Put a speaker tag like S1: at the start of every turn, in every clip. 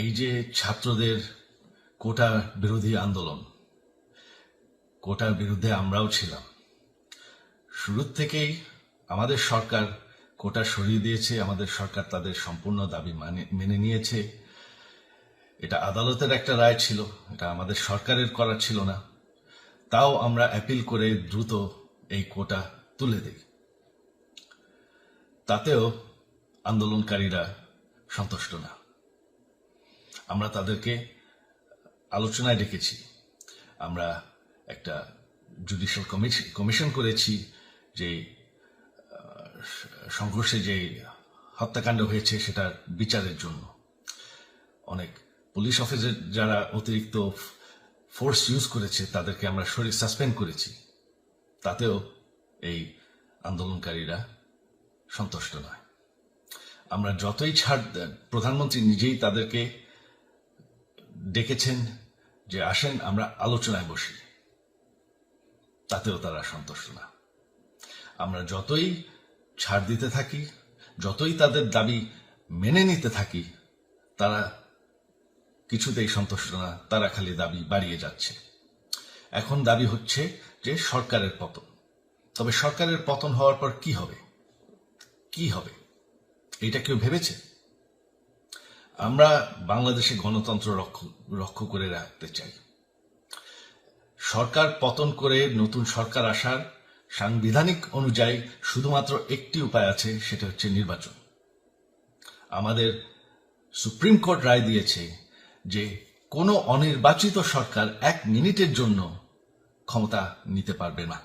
S1: এই যে ছাত্রদের কোটা বিরোধী আন্দোলন, কোটার বিরুদ্ধে আমরাও ছিলাম। শুরু থেকেই আমাদের সরকার কোটা সরিয়ে দিয়েছে, আমাদের সরকার তাদের সম্পূর্ণ দাবি মেনে নিয়েছে। এটা আদালতের একটা রায় ছিল, এটা আমাদের সরকারের করা ছিল না। তাও আমরা অ্যাপিল করে দ্রুত এই কোটা তুলে দিই। তাতেও আন্দোলনকারীরা সন্তুষ্ট না। আমরা তাদেরকে আলোচনায় ডেকেছি, আমরা একটা জুডিশিয়াল কমিশন করেছি, যে সংঘর্ষে যে হত্যাকাণ্ড হয়েছে সেটার বিচারের জন্য। অনেক পুলিশ অফিসার যারা অতিরিক্ত ফোর্স ইউজ করেছে তাদেরকে আমরা সাসপেন্ড করেছি। তাতেও এই আন্দোলনকারীরা সন্তুষ্ট নয়। আমরা যতই ছাড়, প্রধানমন্ত্রী নিজেই তাদেরকে ডেকেছেন যে আসেন আমরা আলোচনায় বসি, তাতেও তারা সন্তুষ্ট না। আমরা যতই ছাড় দিতে থাকি, যতই তাদের দাবি মেনে নিতে থাকি, তারা কিছুতেই সন্তুষ্ট না, তারা খালি দাবি বাড়িয়ে যাচ্ছে। এখন দাবি হচ্ছে যে সরকারের পতন। তবে সরকারের পতন হওয়ার পর কি হবে, কি হবে এটা কেউ ভেবেছে? আমরা বাংলাদেশে গণতন্ত্র রক্ষা করে রাখতে চাই। সরকার পতন করে নতুন সরকার আসার সাংবিধানিক অনুযায়ী শুধুমাত্র একটি উপায় আছে, সেটা হচ্ছে নির্বাচন। আমাদের সুপ্রিম কোর্ট রায় দিয়েছে যে কোনো অনির্বাচিত সরকার 1 মিনিটের জন্য ক্ষমতা নিতে পারবে না।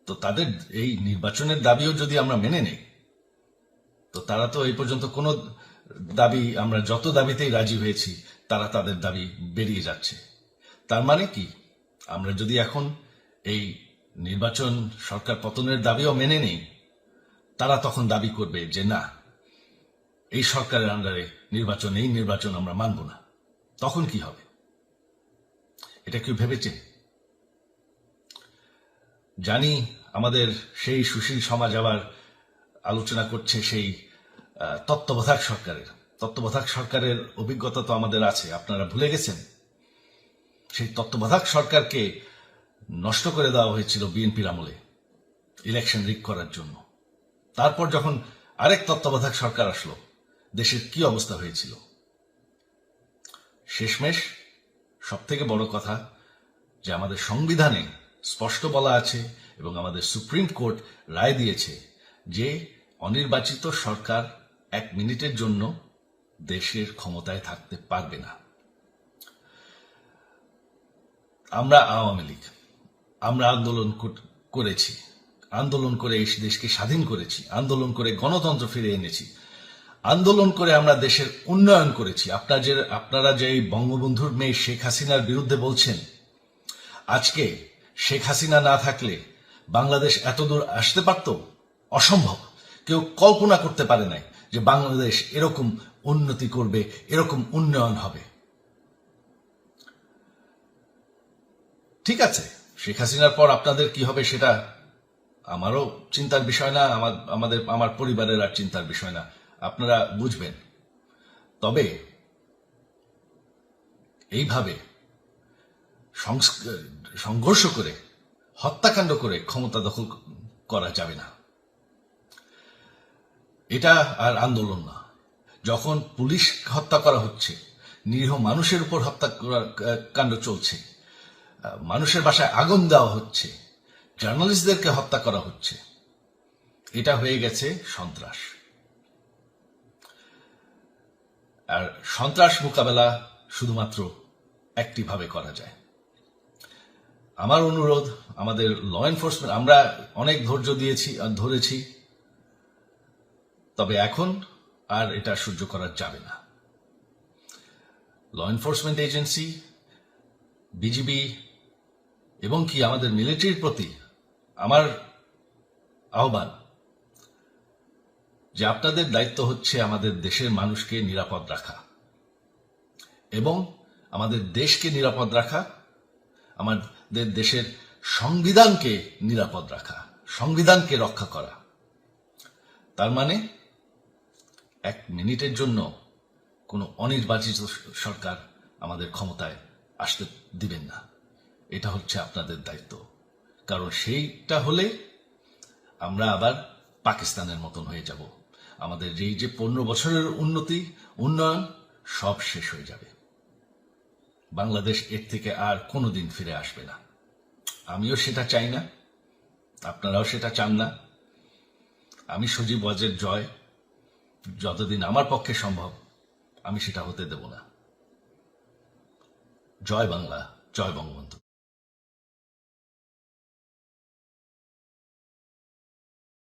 S1: তো তাদের এই নির্বাচনের দাবিও যদি আমরা মেনে নেই, তো তারা তো এই পর্যন্ত কোনো দাবি, আমরা যত দাবিতেই রাজি হয়েছি তারা তাদের দাবি বেরিয়ে যাচ্ছে। তার মানে কি, আমরা যদি এখন এই নির্বাচন, সরকার পতনের দাবিও মেনে নেই, তারা তখন দাবি করবে যে না, এই সরকারের আন্ডারে নির্বাচন, এই নির্বাচন আমরা মানব না। তখন কি হবে এটা কেউ ভেবেছে? জানি আমাদের সেই সুশীল সমাজ আবার আলোচনা করছে সেই তত্ত্বাবধায়ক সরকারের অভিজ্ঞতা তো আমাদের আছে, আপনারা ভুলে গেছেন? সেই তত্ত্বাবধায়ক সরকারকে নষ্ট করে দেওয়া হয়েছিল বিএনপির আমলে ইলেকশন রিগ করার জন্য। তারপর যখন আরেক তত্ত্বাবধায়ক সরকার আসলো, দেশের কি অবস্থা হয়েছিল। শেষমেশ সব থেকে বড় কথা যে আমাদের সংবিধানে স্পষ্ট বলা আছে এবং আমাদের সুপ্রিম কোর্ট রায় দিয়েছে যে অনির্বাচিত সরকার 1 মিনিটের জন্য দেশের ক্ষমতায় থাকতে পারবে না। আমরা আওয়ামী লীগ, আমরা আন্দোলন করেছি, আন্দোলন করে এই দেশকে স্বাধীন করেছি, আন্দোলন করে গণতন্ত্র ফিরে এনেছি, আন্দোলন করে আমরা দেশের উন্নয়ন করেছি। আপনারা যে বঙ্গবন্ধুর মেয়ে শেখ হাসিনার বিরুদ্ধে বলছেন, আজকে শেখ হাসিনা না থাকলে বাংলাদেশ এতদূর আসতে পারত? অসম্ভব। কেউ কল্পনা করতে পারে নাই যে বাংলাদেশ এরকম উন্নতি করবে, এরকম উন্নয়ন হবে। ঠিক আছে, শেখ হাসিনার পর আপনাদের কি হবে সেটা আমারও চিন্তার বিষয় না, আমার পরিবারের আর চিন্তার বিষয় না, আপনারা বুঝবেন। তবে এইভাবে সংঘর্ষ করে, হত্যাকাণ্ড করে ক্ষমতা দখল করা যাবে না। এটা আর আন্দোলন না। যখন পুলিশ হত্যা করা হচ্ছে, নিরীহ মানুষের উপর হত্যাকাণ্ড চলছে, মানুষের বাসায় আগুন দেওয়া হচ্ছে, জার্নালিস্টদেরকে হত্যা করা হচ্ছে, এটা হয়ে গেছে সন্ত্রাস। আর সন্ত্রাস মোকাবেলা শুধুমাত্র একটি ভাবে করা যায়। আমার অনুরোধ, আমাদের ল এনফোর্সমেন্ট, আমরা অনেক ধৈর্য ধরেছি, তবে এখন আর এটা সহ্য করা যাবে না। ল এনফোর্সমেন্ট এজেন্সি, বিজিবি এবং কি আমাদের মিলিটারির প্রতি আমার আহ্বান যে আপনাদের দায়িত্ব হচ্ছে আমাদের দেশের মানুষকে নিরাপদ রাখা এবং আমাদের দেশকে নিরাপদ রাখা, আমাদের দেশের সংবিধানকে নিরাপদ রাখা, সংবিধানকে রক্ষা করা। তার মানে এক মিনিটের জন্য কোনো অনির্বাচিত সরকার আমাদের ক্ষমতায় আসতে দিবেন না। এটা হচ্ছে আপনাদের দায়িত্ব, কারণ সেইটা হলে আমরা আবার পাকিস্তানের মতন হয়ে যাব। আমাদের এই যে 15 বছরের উন্নয়ন সব শেষ হয়ে যাবে। বাংলাদেশ এর থেকে আর কোনোদিন ফিরে আসবে না। আমিও সেটা চাই না, আপনারাও সেটা চান না। আমি সজীব ওয়াজের জয় যতদিন আমার পক্ষে সম্ভব আমি সেটা হতে দেব না। জয় বাংলা, জয় বঙ্গবন্ধু।